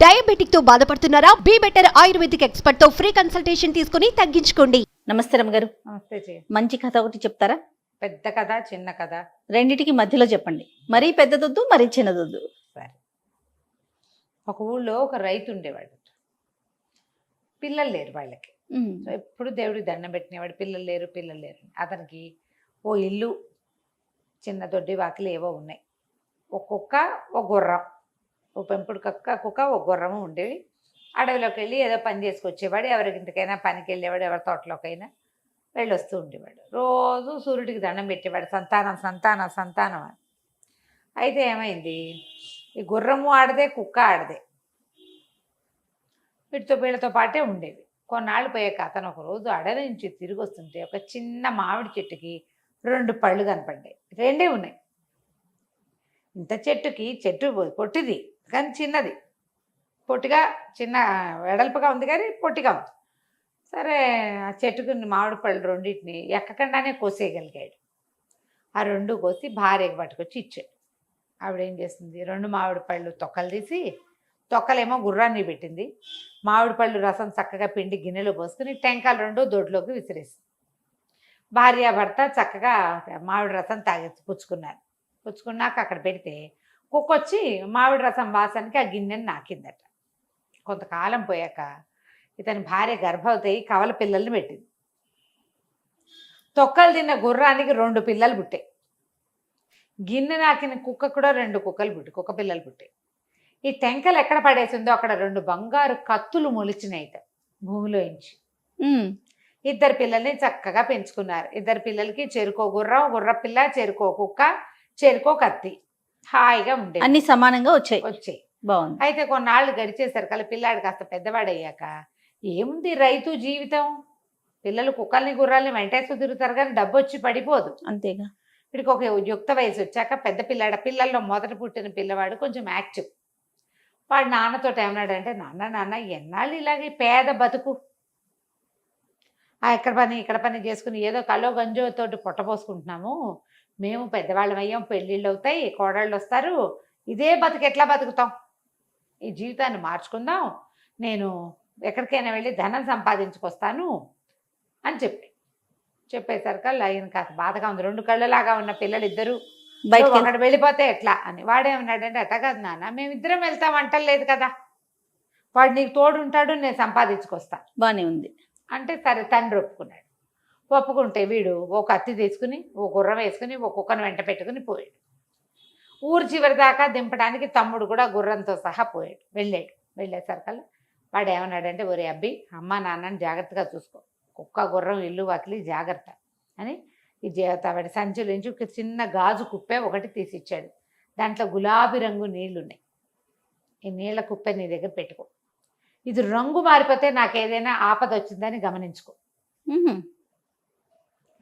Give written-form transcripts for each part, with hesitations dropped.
Diabetic తో బాధపడుతున్నారా? Be better ayurvedic expert తో ఫ్రీ కన్సల్టేషన్ తీసుకుని తగ్గించుకోండి. నమస్తే రమ్మగారు. నమస్తే జీ. మంచి కథ ఒకటి చెప్తారా? పెద్ద కథ చిన్న కథ రెండిటికి మధ్యలో చెప్పండి. మరీ పెద్దదొద్దు, మరీ చిన్నదొద్దు. సరే. ఒక ఊళ్ళో ఒక రైతు ఉండేవాడు. పిల్లలు లేరు వాళ్ళకి. సో ఎప్పుడు దేవుడికి దండం పెట్టినవాడు. పిల్లలు లేరు. అతనికి ఓ ఇల్లు, చిన్న దొడ్డి వాకిలి ఏవో ఉన్నాయి. ఒక కుక్క, ఒక గుర్రం, ఓ పెంపుడు కుక్క, ఒక గుర్రము ఉండేవి. అడవిలోకి వెళ్ళి ఏదో పని చేసుకొచ్చేవాడు. ఎవరింటికైనా పనికి వెళ్ళేవాడు, ఎవరి తోటలోకైనా వెళ్ళి వస్తూ ఉండేవాడు. రోజు సూర్యుడికి దండం పెట్టేవాడు, సంతానం అని. అయితే ఏమైంది, ఈ గుర్రము ఆడదే, కుక్క ఆడదే, వీళ్ళతో పాటే ఉండేవి. కొన్నాళ్ళు పోయాక అతను ఒక రోజు అడవి నుంచి తిరిగి వస్తుంటే ఒక చిన్న మామిడి చెట్టుకి 2 పళ్ళు కనపడ్డాయి. 2 ఉన్నాయి. ఇంత చెట్టు పొట్టిది కానీ చిన్నది, పొట్టిగా చిన్న వెడల్పుగా ఉంది కానీ పొట్టిగా ఉంది. సరే, ఆ చెట్టుకు మామిడి పళ్ళు రెండింటిని ఎక్కకుండానే కోసేయగలిగాడు. ఆ 2 కోసి భార్యకి పట్టుకొచ్చి ఇచ్చాడు. ఆవిడేం చేస్తుంది, 2 మామిడి పళ్ళు తొక్కలు తీసి, తొక్కలేమో గుర్రాన్ని పెట్టింది, మామిడి పళ్ళు రసం చక్కగా పిండి గిన్నెలో పోసుకుని టెంకాలు 2 దొడ్లోకి విసిరేసింది. భార్యాభర్త చక్కగా మామిడి రసం పుచ్చుకున్నాక అక్కడ పెడితే కుక్కొచ్చి మామిడి రసం వాసనకి ఆ గిన్నెని నాకిందట. కొంతకాలం పోయాక ఇతని భార్య గర్భవతి అయి కవల పిల్లల్ని పెట్టింది. తొక్కలు తిన్న గుర్రానికి 2 పిల్లలు పుట్టాయి. గిన్నె నాకిన కుక్క కూడా 2 కుక్క పిల్లలు పుట్టాయి. ఈ టెంకలు ఎక్కడ పడేసిందో అక్కడ 2 బంగారు కత్తులు మొలిచినాయిట భూమిలోంచి. 2 పిల్లల్ని చక్కగా పెంచుకున్నారు. 2 పిల్లలకి చెరుకో గుర్రం, గుర్ర పిల్ల, చెరుకో కుక్క, చెరుకో కత్తి, హాయిగా ఉండే. అన్ని సమానంగా వచ్చాయి. బాగుంది. అయితే కొన్నాళ్ళు గడిచేసరికి పిల్లాడు కాస్త పెద్దవాడయ్యాక ఏముంది రైతు జీవితం, పిల్లలు కుక్కల్ని గుర్రాలని వెంటేస్తూ తిరుగుతారు కానీ డబ్బు వచ్చి పడిపోదు. అంతేగా. వీడికి ఒక యుక్త వయసు వచ్చాక పెద్ద పిల్లల్లో మొదట పుట్టిన పిల్లవాడు కొంచెం యాక్టివ్. వాడు నాన్నతో ఏమన్నాడంటే, నాన్న ఎన్నాళ్ళు ఇలాగే పేద బతుకు, ఇక్కడ పని చేసుకుని ఏదో కలో గంజోతోటి పొట్టపోసుకుంటున్నాము, మేము పెద్దవాళ్ళం అయ్యాం, పెళ్ళిళ్ళు అవుతాయి, కోడళ్ళు వస్తారు, ఇదే బతుకు ఎట్లా బతుకుతాం, ఈ జీవితాన్ని మార్చుకుందాం, నేను ఎక్కడికైనా వెళ్ళి ధనం సంపాదించుకొస్తాను అని చెప్పేసరికి ఆయన కాస్త బాధగా ఉంది. 2 కళ్ళలాగా ఉన్న పిల్లలు ఇద్దరు ఒకటి వెళ్ళిపోతే ఎట్లా అని. వాడేమన్నాడంటే, అట్ట కాదు నాన్న, మేమిద్దరం వెళ్తాం అంటలేదు కదా, వాడు నీకు తోడు ఉంటాడు, నేను సంపాదించుకొస్తా. బాగానే ఉంది అంటే సరే తండ్రి ఒప్పుకుంటే వీడు ఓ కత్తి తీసుకుని, ఓ గుర్రం వేసుకుని, ఓ కుక్కను వెంట పెట్టుకుని పోయాడు. ఊరు చివరి దాకా దింపడానికి తమ్ముడు కూడా గుర్రంతో సహా వెళ్ళేసరికల్లా వాడు ఏమన్నాడంటే, ఒరే అబ్బి, అమ్మ నాన్నని జాగ్రత్తగా చూసుకో, కుక్క గుర్రం ఇల్లు వాకిలి జాగ్రత్త అని వాడి సంచుల నుంచి ఒక చిన్న గాజు కుప్పే ఒకటి తీసిచ్చాడు. దాంట్లో గులాబీ రంగు నీళ్లున్నాయి, ఈ నీళ్ల కుప్పే నీ దగ్గర పెట్టుకో, ఇది రంగు మారిపోతే నాకు ఏదైనా ఆపద వచ్చిందని గమనించుకో,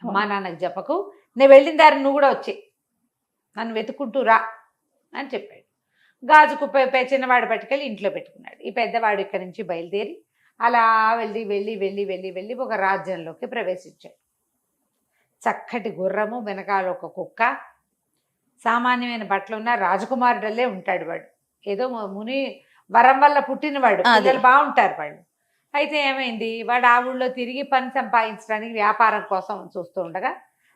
అమ్మా నాన్నకు చెప్పకు, నేను వెళ్ళిన దారి నువ్వు కూడా వచ్చి నన్ను వెతుక్కుంటూ రా అని చెప్పాడు. గాజు కుప్ప చిన్నవాడు పట్టుకెళ్ళి ఇంట్లో పెట్టుకున్నాడు. ఈ పెద్దవాడు ఇక్కడి నుంచి బయలుదేరి అలా వెళ్ళి ఒక రాజ్యంలోకి ప్రవేశించాడు. చక్కటి గుర్రము, వెనకాల ఒక కుక్క, సామాన్యమైన బట్టలు ఉన్న రాజకుమారుడల్లే ఉంటాడు వాడు. ఏదో ముని వరం వల్ల పుట్టినవాడు, పిల్లలు బాగుంటారు వాళ్ళు. అయితే ఏమైంది, వాడు ఆ ఊళ్ళో తిరిగి పని సంపాదించడానికి వ్యాపారం కోసం చూస్తూ ఉండగా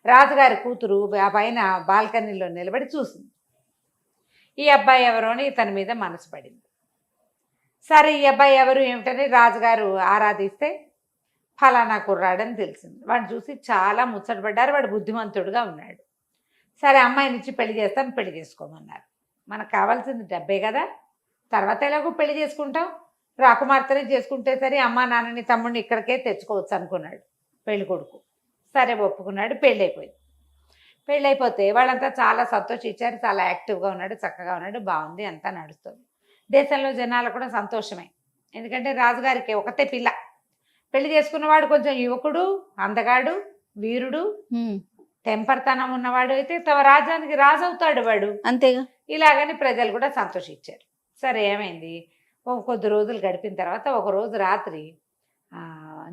రాజుగారి కూతురు ఆ పైన బాల్కనీలో నిలబడి చూసింది. ఈ అబ్బాయి ఎవరో అని ఇతని మీద మనసు పడింది. సరే, ఈ అబ్బాయి ఎవరు ఏమిటని రాజుగారు ఆరాధిస్తే ఫలానా కుర్రాడని తెలిసింది. వాడిని చూసి చాలా ముచ్చటపడ్డారు. వాడు బుద్ధిమంతుడుగా ఉన్నాడు. సరే, అమ్మాయిని ఇచ్చి పెళ్లి చేసుకోమన్నారు. మనకు కావాల్సింది డబ్బే కదా, తర్వాత ఎలాగో పెళ్లి చేసుకుంటాం, రాకుమార్తెనే చేసుకుంటే సరే అమ్మా నాన్నని తమ్ముడిని ఇక్కడికే తెచ్చుకోవచ్చు అనుకున్నాడు పెళ్లి కొడుకు. సరే, ఒప్పుకున్నాడు. పెళ్ళైపోతే వాళ్ళంతా చాలా సంతోషించారు. చాలా యాక్టివ్గా ఉన్నాడు, చక్కగా ఉన్నాడు, బాగుంది, అంతా నడుస్తుంది. దేశంలో జనాలు కూడా సంతోషమే. ఎందుకంటే రాజుగారికి ఒకతే పిల్ల. పెళ్లి చేసుకున్నవాడు కొంచెం యువకుడు, అందగాడు, వీరుడు, టెంపర్తనం ఉన్నవాడు అయితే తమ రాజ్యానికి రాజు అవుతాడు వాడు. అంతేగా. ఇలాగని ప్రజలు కూడా సంతోషించారు. సరే, ఏమైంది, కొద్ది రోజులు గడిపిన తర్వాత ఒక రోజు రాత్రి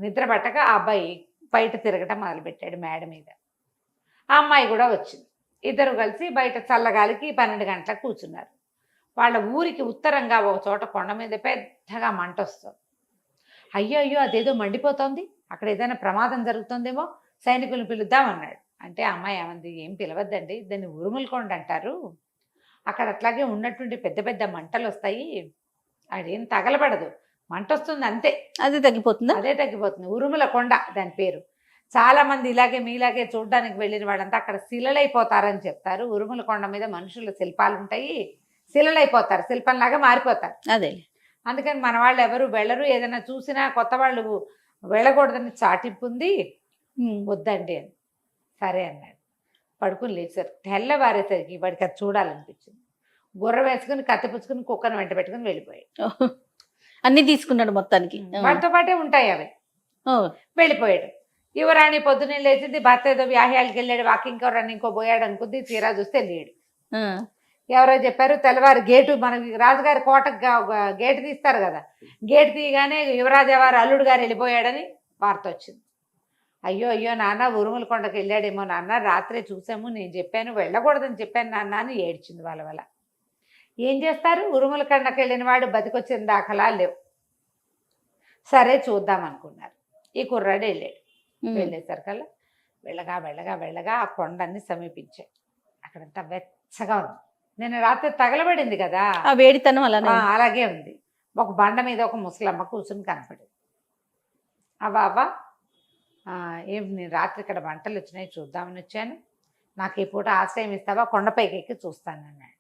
నిద్ర పట్టక ఆ అబ్బాయి బయట తిరగటం మొదలుపెట్టాడు మేడ మీద. ఆ అమ్మాయి కూడా వచ్చింది. ఇద్దరు కలిసి బయట చల్లగాలికి 12 గంటలకు కూర్చున్నారు. వాళ్ళ ఊరికి ఉత్తరంగా ఒక చోట కొండ మీద పెద్దగా మంట వస్తుంది. అయ్యో అయ్యో అదేదో మండిపోతోంది, అక్కడ ఏదైనా ప్రమాదం జరుగుతుందేమో, సైనికులను పిలుద్దామన్నాడు. అంటే అమ్మాయి ఏమంది, ఏం పిలవద్దండి, దాన్ని ఉరుములకొండ అంటారు, అక్కడ అట్లాగే ఉన్నటువంటి పెద్ద పెద్ద మంటలు వస్తాయి, అదేం తగలబడదు, మంట వస్తుంది అంతే, అది తగ్గిపోతుందా? అదే తగ్గిపోతుంది. ఉరుముల కొండ దాని పేరు. చాలా మంది ఇలాగే మీలాగే చూడడానికి వెళ్ళిన వాళ్ళంతా అక్కడ శిలలైపోతారని చెప్తారు. ఉరుముల కొండ మీద మనుషుల శిల్పాలు ఉంటాయి, శిలలైపోతారు, శిల్పంలాగా మారిపోతారు. అదే. అందుకని మన వాళ్ళు ఎవరు వెళ్ళరు, ఏదైనా చూసినా కొత్త వాళ్ళు వెళ్ళకూడదని చాటింపు ఉంది, వద్దండి అని. సరే అన్నాడు. పడుకుని లేచారు. తెల్లవారేసరికి వాడికి అది చూడాలనిపించింది. గుర్ర వేసుకుని కత్తి పుచ్చుకుని కుక్కను వెంట పెట్టుకుని వెళ్ళిపోయాడు. అన్ని తీసుకున్నాడు మొత్తానికి. వాటితో పాటే ఉంటాయి అవి. వెళ్ళిపోయాడు. యువరాణి పొద్దున్నే లేచింది, భర్త ఏదో వ్యాహ్యాలకి వెళ్ళాడు, వాకింగ్ రన్నింగ్ పోయాడు అనుకుంది. తీరా చూస్తే లేడు. ఎవరో చెప్పారు, తెల్లవారు గేటు, మనకి రాజుగారి కోటకు గేటు తీస్తారు కదా, గేటు తీయగానే యువరాజు వారు అల్లుడు గారు వెళ్ళిపోయాడని వార్త వచ్చింది. అయ్యో అయ్యో నాన్న, ఉరుముల కొండకు వెళ్ళాడేమో నాన్న, రాత్రే చూసాము, నేను చెప్పాను వెళ్ళకూడదని చెప్పాను నాన్న అని ఏడ్చింది వాళ్ళ వల్ల. ఏం చేస్తారు, ఉరుముల కొండకు వెళ్ళిన వాడు బతికొచ్చిన దాఖలా లేవు. సరే చూద్దాం అనుకున్నారు. ఈ కుర్రాడు వెళ్ళాడు. వెళ్ళేసరికల్లా వెళ్ళగా వెళ్ళగా వెళ్ళగా ఆ కొండన్ని సమీపించాయి. అక్కడంతా వెచ్చగా ఉంది. నేను రాత్రి తగలబడింది కదా, ఆ వేడితనం అలాగే ఉంది. ఒక బండ మీద ఒక ముసలమ్మ కూర్చుని కనపడింది. అవ్వ ఏం, నేను రాత్రి ఇక్కడ మంటలు వచ్చినాయి చూద్దామని వచ్చాను, నాకు ఈ పూట ఆశ్రయం ఇస్తావా, కొండపైకి ఎక్కి చూస్తాను అన్నాడు.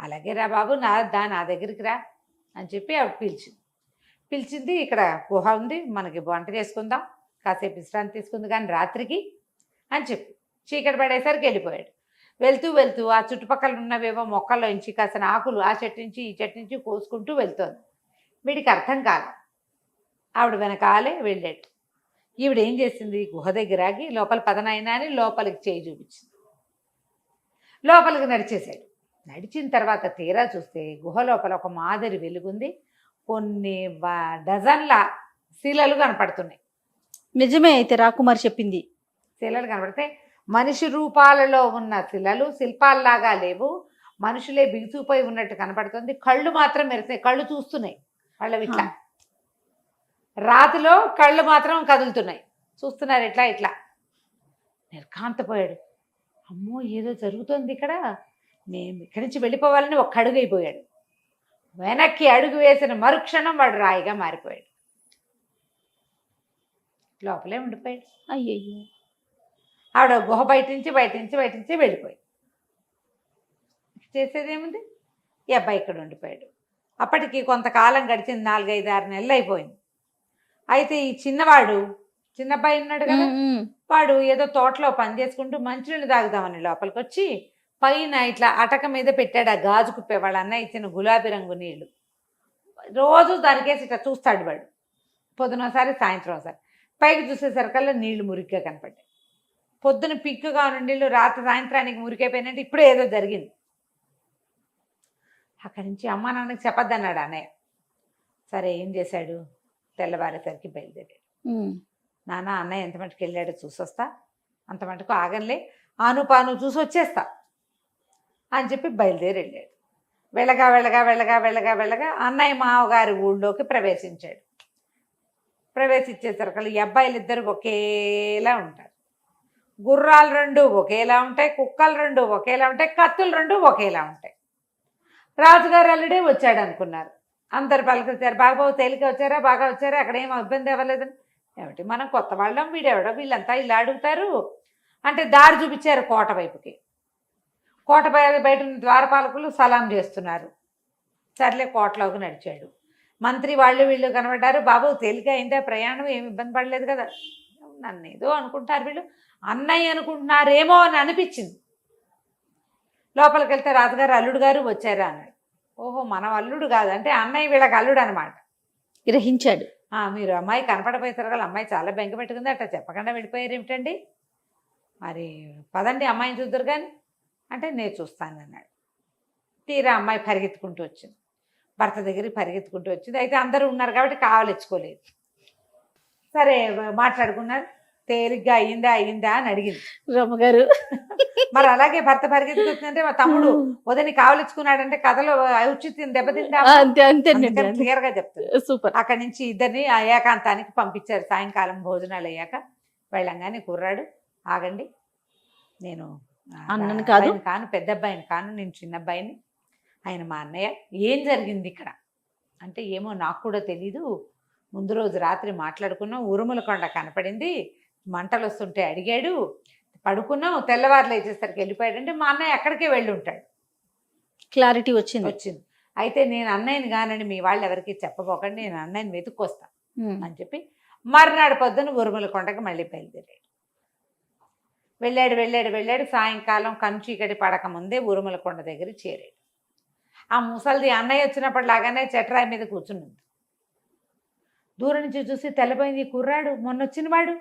అలాగే రా బాబు, నా దగ్గరికి రా అని చెప్పి ఆవిడ పిలిచింది. ఇక్కడ గుహ ఉంది, మనకి వంట చేసుకుందాం, కాసేపు విశ్రాంతి తీసుకుంది కానీ రాత్రికి అని చెప్పి చీకటి పడేసరికి వెళ్ళిపోయాడు. వెళ్తూ వెళ్తూ ఆ చుట్టుపక్కల ఉన్నవేవో మొక్కల్లోంచి కాసిన ఆకులు ఆ చెట్టు నుంచి ఈ చెట్టు నుంచి కోసుకుంటూ వెళ్తోంది. వీడికి అర్థం కాదు. ఆవిడ వెనకాలే వెళ్ళాడు. ఈవిడ ఏం చేసింది, గుహ దగ్గర ఆగి లోపల పదనైనా అని లోపలికి చేయి చూపించింది. లోపలికి నడిచేశాడు. నడిచిన తర్వాత తీరా చూస్తే గుహ లోపల ఒక మాదిరి వెలుగుంది. కొన్ని డజన్ల శిలలు కనపడుతున్నాయి. నిజమే అయితే రాకుమార్ చెప్పింది. శిలలు కనపడితే మనిషి రూపాలలో ఉన్న శిలలు, శిల్పాల్లాగా లేవు, మనుషులే బిగుసుపోయి ఉన్నట్టు కనపడుతుంది. కళ్ళు మాత్రం మెరుస్తాయి, కళ్ళు చూస్తున్నాయి, కళ్ళు ఇట్లా, రాతిలో కళ్ళు మాత్రం కదులుతున్నాయి, చూస్తున్నారు ఇట్లా ఇట్లా. నిర్ఘాంతపోయాడు. అమ్మో ఏదో జరుగుతుంది ఇక్కడ, మేము ఇక్కడి నుంచి వెళ్ళిపోవాలని ఒక అడుగు అయిపోయాడు. వెనక్కి అడుగు వేసిన మరుక్షణం వాడు రాయిగా మారిపోయాడు. లోపలే ఉండిపోయాడు. అయ్యయ్యో. ఆవిడ గుహ బయట నుంచి వెళ్ళిపోయాడు. చేసేదేముంది, ఈ అబ్బాయి ఇక్కడ ఉండిపోయాడు. అప్పటికి కొంతకాలం గడిచింది, 4-5-6 నెలలు అయిపోయింది. అయితే ఈ చిన్నబ్బాయి ఉన్నాడు కదా, వాడు ఏదో తోటలో పని చేసుకుంటూ మంచినీళ్ళు తాగుదామని లోపలికి వచ్చి పైన ఇట్లా అటక మీద పెట్టాడు ఆ గాజు కుప్పే, వాళ్ళ అన్న ఇచ్చిన గులాబీ రంగు నీళ్లు. రోజు దానికేసి ఇట్లా చూస్తాడు వాడు, పొద్దునోసారి సాయంత్రం ఒకసారి. పైకి చూసేసరికల్లా నీళ్లు మురిగ్గా కనపడ్డాయి. పొద్దున పిక్కుగా ఉన్న నీళ్ళు రాత్రి సాయంత్రానికి మురికైపోయినట్టు ఇప్పుడే ఏదో జరిగింది. అక్కడి నుంచి అమ్మా నాన్నకి చెప్పొద్దన్నాడు అన్నయ్య. సరే ఏం చేశాడు, తెల్లవారేసరికి బయలుదేరాడు. నాన్న అన్నయ్య ఎంత మటుకు వెళ్ళాడో చూసొస్తా, అంత మటుకు ఆగంలే, ఆనుపాను చూసి వచ్చేస్తా అని చెప్పి బయలుదేరి వెళ్ళాడు. వెళ్ళగా వెళ్ళగా వెళ్ళగా వెళ్ళగా వెళ్ళగా అన్నయ్య మావగారి ఊళ్ళోకి ప్రవేశించాడు. ప్రవేశించేసరికి ఈ అబ్బాయిలు ఇద్దరు ఒకేలా ఉంటారు. గుర్రాలు 2 ఒకేలా ఉంటాయి, కుక్కలు 2 ఒకేలా ఉంటాయి, కత్తులు 2 ఒకేలా ఉంటాయి. రాజుగారు అల్లుడే వచ్చాడు అనుకున్నారు. అందరు పలకరించారు, బాగా తేలిక వచ్చారా, బాగా వచ్చారా, అక్కడ ఏం ఇబ్బంది అవ్వలేదని. ఏమిటి మనం కొత్త వాళ్ళం, వీడెవడో, వీళ్ళంతా ఇలా అడుగుతారు అంటే దారి చూపించారు కోట వైపుకి. కోట బయట ద్వారపాలకులు సలాం చేస్తున్నారు. సర్లే కోటలోకి నడిచాడు. మంత్రి వాళ్ళు వీళ్ళు కనబడ్డారు. బాబు తేలిక అయిందా ప్రయాణం, ఏమి ఇబ్బంది పడలేదు కదా. నన్ను ఏదో అనుకుంటారు వీళ్ళు, అన్నయ్య అనుకుంటున్నారేమో అని అనిపించింది. లోపలికి వెళ్తే రాజుగారు అల్లుడు గారు వచ్చారా అన్నాడు. ఓహో మనం అల్లుడు కాదంటే అన్నయ్య వీళ్ళకి అల్లుడు అనమాట. గ్రహించాడు. మీరు అమ్మాయి కనపడపోయేసారు కదా, అమ్మాయి చాలా బెంగ పెట్టుకుంది, అట్లా చెప్పకుండా వెళ్ళిపోయారు ఏమిటండి, మరి పదండి అమ్మాయిని చూద్దరు కానీ అంటే నేను చూస్తాను అన్నాడు. తీరా అమ్మాయి పరిగెత్తుకుంటూ వచ్చింది, భర్త దగ్గరికి పరిగెత్తుకుంటూ వచ్చింది. అయితే అందరూ ఉన్నారు కాబట్టి కావాలిచ్చుకోలేదు. సరే మాట్లాడుకున్నారు. తేలిగ్గా అయ్యిందా అని అడిగింది. రమ్మగారు మరి అలాగే భర్త పరిగెత్తుకుంటుందంటే మా తమ్ముడు వదని కావలించుకున్నాడంటే కథలో ఔచిత్యం దెబ్బతిందా? అంతే అంతేనండి. క్లియర్ గా చెప్తాను. సూపర్. అక్కడి నుంచి ఇద్దరిని ఆ ఏకాంతానికి పంపించారు. సాయంకాలం భోజనాలు అయ్యాక వెళ్ళంగానే కుర్రాడు, ఆగండి, నేను అన్నని కాదు, అబ్బాయిని కాను, పెద్ద అబ్బాయిని కాను, నేను చిన్న అబ్బాయిని, ఆయన మా అన్నయ్య. ఏం జరిగింది ఇక్కడ అంటే, ఏమో నాకు కూడా తెలీదు, ముందు రోజు రాత్రి మాట్లాడుకున్నాం, ఉరుముల కొండ కనపడింది, మంటలు వస్తుంటే అడిగాడు, పడుకున్నాం, తెల్లవారు లేచేసరికి వెళ్ళిపోయాడు అంటే మా అన్నయ్య ఎక్కడికే వెళ్ళి ఉంటాడు. క్లారిటీ వచ్చింది. అయితే నేను అన్నయ్యని కానని మీ వాళ్ళు ఎవరికి చెప్పబోకండి, నేను అన్నయ్యని వెతుక్కొస్తా అని చెప్పి మర్నాడు పొద్దున ఉరుముల కొండకి మళ్ళీ బయలుదేరాడు. వెళ్ళాడు. సాయంకాలం కంచీకటి పడక ముందే ఉరుముల కొండ దగ్గర చేరాడు. ఆ ముసలిది అన్నయ్య వచ్చినప్పటిలాగానే చెట్రాయి మీద కూర్చుని దూరం నుంచి చూసి తెల్లబోయింది, కుర్రాడు మొన్నొచ్చిన వాడు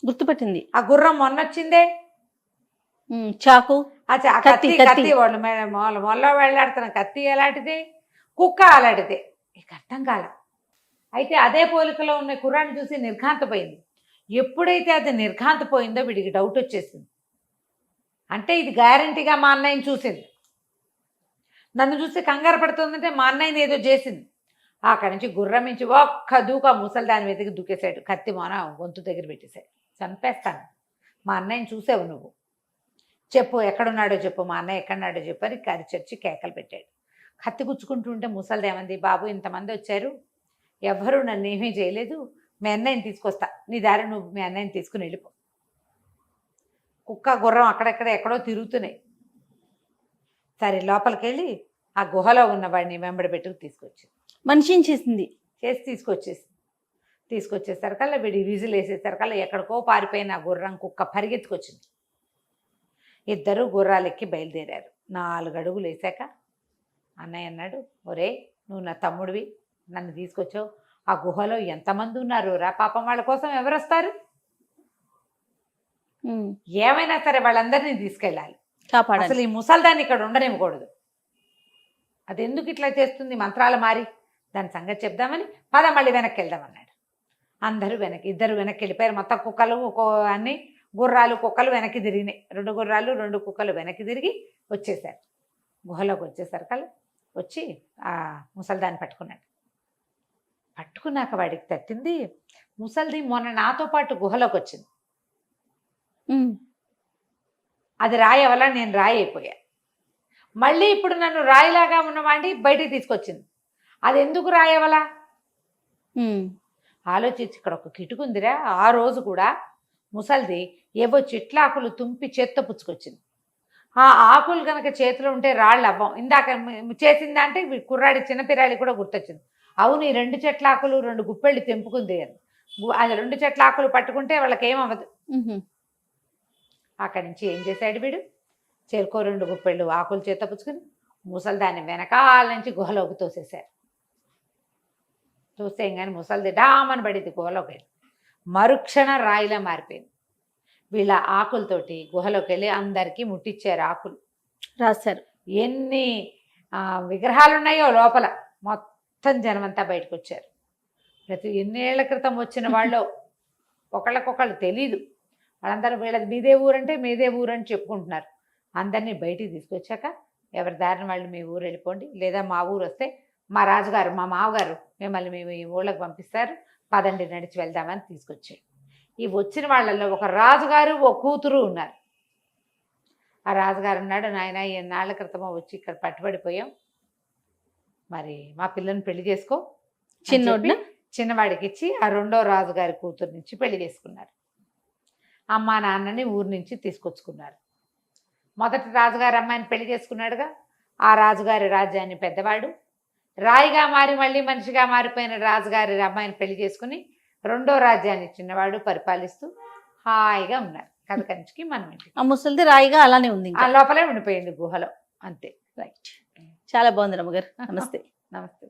గుర్తుపట్టింది. ఆ గుర్రం మొన్నొచ్చిందే, చాకు, కత్తి వాళ్ళు మొల్ల వెళ్ళాడుతున్న కత్తి ఎలాంటిదే, కుక్క అలాంటిదే. ఇక అర్థం కాల. అయితే అదే పోలికలో ఉన్న కుర్రాన్ని చూసి నిర్ఘాంతపోయింది. ఎప్పుడైతే అది నిర్ఘాంతపోయిందో వీడికి డౌట్ వచ్చేసింది. అంటే ఇది గ్యారంటీగా మా అన్నయ్యని చూసింది, నన్ను చూసి కంగారు పడుతుందంటే మా అన్నయ్యని ఏదో చేసింది. అక్కడి నుంచి గుర్రం నుంచి ఒక్క దూక ముసలి దాని మీదకి దూకేశాడు. కత్తి మొన గొంతు దగ్గర పెట్టేశాడు. చంపేస్తాను, మా అన్నయ్యని చూసావు నువ్వు, చెప్పు ఎక్కడున్నాడో చెప్పు, మా అన్నయ్య ఎక్కడున్నాడో చెప్పు అని కరిచొచ్చి కేకలు పెట్టాడు. కత్తి గుచ్చుకుంటుంటే ముసలిది ఏమంది, బాబు ఇంతమంది వచ్చారు, ఎవ్వరూ నన్ను ఏమీ చేయలేదు, మీ అన్నయ్యని తీసుకొస్తా, నీ దారి నువ్వు మీ అన్నయ్యని తీసుకుని వెళ్ళిపో. కుక్క గుర్రం అక్కడెక్కడ ఎక్కడో తిరుగుతున్నాయి. సరే లోపలికి వెళ్ళి ఆ గుహలో ఉన్న వాడిని వెంబడి పెట్టుకు తీసుకొచ్చింది. మనిషిని చేసింది, తీసుకొచ్చేసరికల్లా వీడి విజిల్ వేసేసరికల్లా ఎక్కడికో పారిపోయిన ఆ గుర్రం కుక్క పరిగెత్తుకొచ్చింది. ఇద్దరు గుర్రాలు ఎక్కి బయలుదేరారు. 4 అడుగులు వేసాక అన్నయ్య అన్నాడు, ఒరే నువ్వు నా తమ్ముడివి, నన్ను తీసుకొచ్చావు, ఆ గుహలో ఎంతమంది ఉన్నారు రా, పాపం వాళ్ళ కోసం ఎవరు వస్తారు, ఏమైనా సరే వాళ్ళందరినీ తీసుకెళ్ళాలి, అసలు ఈ ముసల్దాన్ని ఇక్కడ ఉండనివ్వకూడదు, అది ఎందుకు ఇట్లా చేస్తుంది మంత్రాలు మారి, దాని సంగతి చెప్దామని పద మళ్ళీ వెనక్కి వెళ్దామన్నాడు. అందరూ ఇద్దరు వెనక్కి వెళ్ళిపోయారు. మొత్తం కుక్కలు అన్ని గుర్రాలు కుక్కలు వెనక్కి తిరిగినాయి. 2 గుర్రాలు 2 కుక్కలు వెనక్కి తిరిగి వచ్చేసారు. గుహలోకి వచ్చేసరికల్లా వచ్చి ఆ ముసల్దాన్ని పట్టుకున్నాక వాడికి తట్టింది, ముసల్ది మొన్న నాతో పాటు గుహలోకి వచ్చింది, అది రాయి వల్ల నేను రాయి అయిపోయా, మళ్ళీ ఇప్పుడు నన్ను రాయిలాగా ఉన్నవాడిని బయటికి తీసుకొచ్చింది, అది ఎందుకు రాయవల ఆలోచించి ఇక్కడ ఒక కిటుకుందిరా. ఆ రోజు కూడా ముసల్ది ఏవో చెట్లాకులు తుంపి చేత్తో పుచ్చుకొచ్చింది. ఆ ఆకులు కనుక చేతిలో ఉంటే రాళ్ళు అవ్వం. ఇందాక చేసిందా అంటే కుర్రాడి చిన్నపిరాడి కూడా గుర్తొచ్చింది. అవును, ఈ 2 చెట్లాకులు 2 గుప్పెళ్ళు తెంపుకుంది అని. అది 2 చెట్లాకులు పట్టుకుంటే వాళ్ళకి ఏమవ్వదు. అక్కడి నుంచి ఏం చేశాడు వీడు, చేరుకో 2 గుప్పెళ్ళు ఆకులు చేత పుచ్చుకుని ముసలిదాన్ని వెనకాల నుంచి గుహలోకి తోసేశారు. తోసేయంగానే ముసలిది డామని పడింది గుహలోకి వెళ్ళి, మరుక్షణ రాయిలా మారిపోయింది. వీళ్ళ ఆకులతోటి గుహలోకి వెళ్ళి అందరికీ ముట్టించారు, ఆకులు రాశారు. ఎన్ని విగ్రహాలు ఉన్నాయో లోపల మొత్తం జనమంతా బయటకు వచ్చారు. ప్రతి ఎన్నేళ్ల క్రితం వచ్చిన వాళ్ళు ఒకళ్ళకొకళ్ళు తెలీదు, వాళ్ళందరూ వీళ్ళది మీదే ఊరంటే మీదే ఊరని చెప్పుకుంటున్నారు. అందరినీ బయటికి తీసుకొచ్చాక ఎవరి దారిని వాళ్ళు మీ ఊరు వెళ్ళిపోండి, లేదా మా ఊరు వస్తే మా రాజుగారు మా మావగారు మిమ్మల్ని మేము ఈ ఊళ్ళకి పంపిస్తారు, పదండి నడిచి వెళ్దామని తీసుకొచ్చాడు. ఈ వచ్చిన వాళ్ళల్లో ఒక రాజుగారు ఒక కూతురు ఉన్నారు. ఆ రాజుగారు అన్నాడు, నాయన ఎన్నాళ్ళ క్రితమో వచ్చి ఇక్కడ పట్టుబడిపోయాం, మరి మా పిల్లని పెళ్లి చేసుకో, చిన్నవాడికి ఇచ్చి ఆ 2వ రాజుగారి కూతురు నుంచి పెళ్లి చేసుకున్నారు. అమ్మా నాన్నని ఊరి నుంచి తీసుకొచ్చుకున్నారు. మొదటి రాజుగారి అమ్మాయిని పెళ్లి చేసుకున్నాడుగా, ఆ రాజుగారి రాజ్యాన్ని పెద్దవాడు రాయిగా మారి మళ్ళీ మనిషిగా మారిపోయిన రాజుగారి అమ్మాయిని పెళ్లి చేసుకుని 2వ రాజ్యాన్ని చిన్నవాడు పరిపాలిస్తూ హాయిగా ఉన్నారు. కథ కంచికి మనం ఇంటికి. ఆ ముసలిది రాయిగా అలానే ఉంది, ఆ లోపలే ఉండిపోయింది గుహలో, అంతే. రైట్, చాలా బాగుంది రమ్మగారు. నమస్తే. నమస్తే.